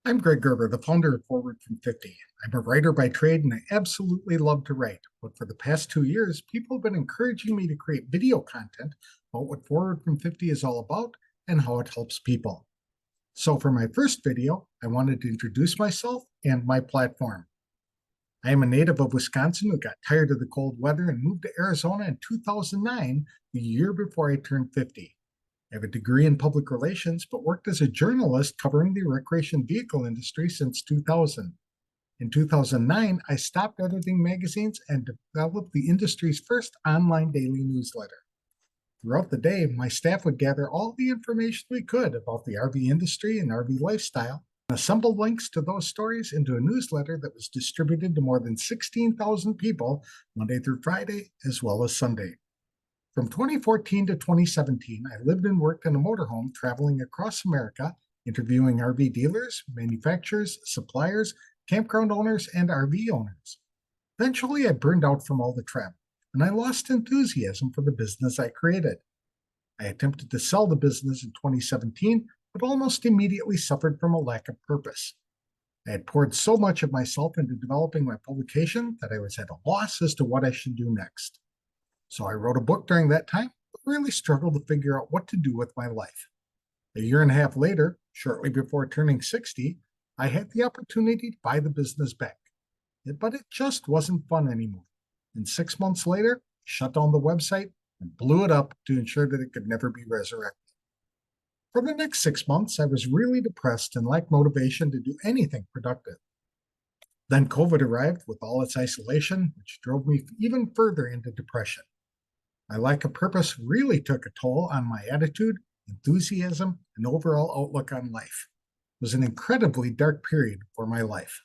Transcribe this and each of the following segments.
I'm Greg Gerber, the founder of Forward from 50. I'm a writer by trade and I absolutely love to write. But for the past 2 years, people have been encouraging me to create video content about what Forward from 50 is all about and how it helps people. So for my first video, I wanted to introduce myself and my platform. I am a native of Wisconsin who got tired of the cold weather and moved to Arizona in 2009, the year before I turned 50. I have a degree in public relations, but worked as a journalist covering the recreation vehicle industry since 2000. In 2009, I stopped editing magazines and developed the industry's first online daily newsletter. Throughout the day, my staff would gather all the information we could about the RV industry and RV lifestyle and assemble links to those stories into a newsletter that was distributed to more than 16,000 people Monday through Friday, as well as Sunday. From 2014 to 2017, I lived and worked in a motorhome traveling across America, interviewing RV dealers, manufacturers, suppliers, campground owners, and RV owners. Eventually, I burned out from all the travel, and I lost enthusiasm for the business I created. I attempted to sell the business in 2017, but almost immediately suffered from a lack of purpose. I had poured so much of myself into developing my publication that I was at a loss as to what I should do next. So I wrote a book during that time, but really struggled to figure out what to do with my life. A year and a half later, shortly before turning 60, I had the opportunity to buy the business back. But it just wasn't fun anymore. And 6 months later, I shut down the website and blew it up to ensure that it could never be resurrected. For the next 6 months, I was really depressed and lacked motivation to do anything productive. Then COVID arrived with all its isolation, which drove me even further into depression. My lack of purpose really took a toll on my attitude, enthusiasm, and overall outlook on life. It was an incredibly dark period for my life.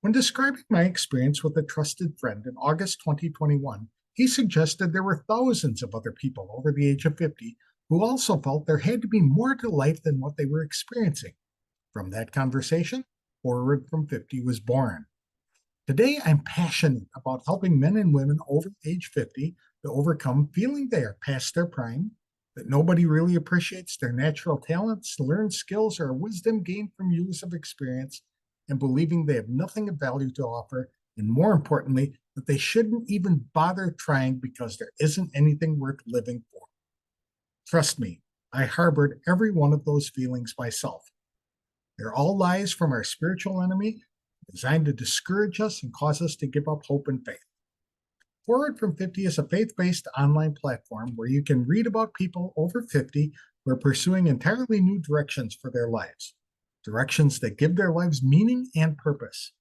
When describing my experience with a trusted friend in August 2021, he suggested there were thousands of other people over the age of 50 who also felt there had to be more to life than what they were experiencing. From that conversation, Forward from 50 was born. Today, I'm passionate about helping men and women over age 50 to overcome feeling they are past their prime, that nobody really appreciates their natural talents, learned skills, or wisdom gained from years of experience, and believing they have nothing of value to offer, and more importantly, that they shouldn't even bother trying because there isn't anything worth living for. Trust me, I harbored every one of those feelings myself. They're all lies from our spiritual enemy, designed to discourage us and cause us to give up hope and faith. Forward from 50 is a faith-based online platform where you can read about people over 50 who are pursuing entirely new directions for their lives, directions that give their lives meaning and purpose.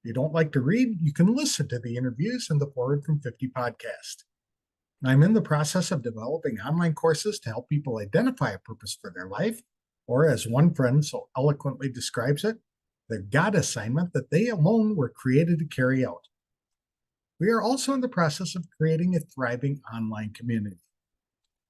If you don't like to read, you can listen to the interviews in the Forward from 50 podcast. I'm in the process of developing online courses to help people identify a purpose for their life, or as one friend so eloquently describes it, the God assignment that they alone were created to carry out. We are also in the process of creating a thriving online community.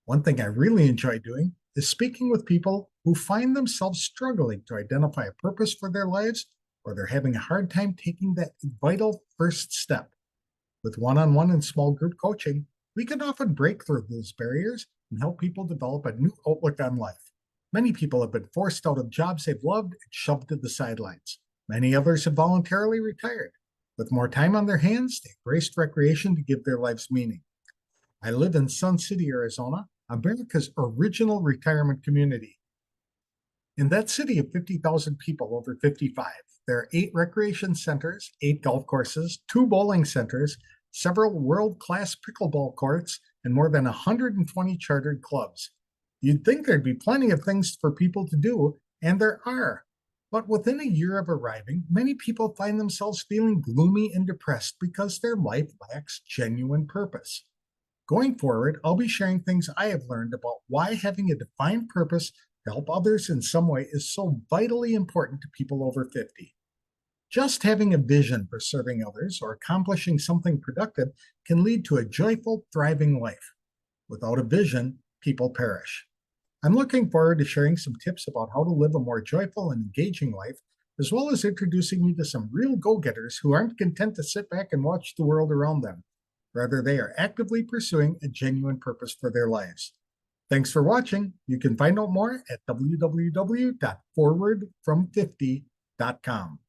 One thing I really enjoy doing is speaking with people who find themselves struggling to identify a purpose for their lives, or they're having a hard time taking that vital first step. With one-on-one and small group coaching, we can often break through those barriers and help people develop a new outlook on life. Many people have been forced out of jobs they've loved and shoved to the sidelines. Many others have voluntarily retired. With more time on their hands, they embraced recreation to give their lives meaning. I live in Sun City, Arizona, America's original retirement community. In that city of 50,000 people over 55, there are 8 recreation centers, 8 golf courses, 2 bowling centers, several world-class pickleball courts, and more than 120 chartered clubs. You'd think there'd be plenty of things for people to do, and there are. But within a year of arriving, many people find themselves feeling gloomy and depressed because their life lacks genuine purpose. Going forward, I'll be sharing things I have learned about why having a defined purpose to help others in some way is so vitally important to people over 50. Just having a vision for serving others or accomplishing something productive can lead to a joyful, thriving life. Without a vision, people perish. I'm looking forward to sharing some tips about how to live a more joyful and engaging life, as well as introducing you to some real go-getters who aren't content to sit back and watch the world around them. Rather, they are actively pursuing a genuine purpose for their lives. Thanks for watching. You can find out more at www.forwardfrom50.com.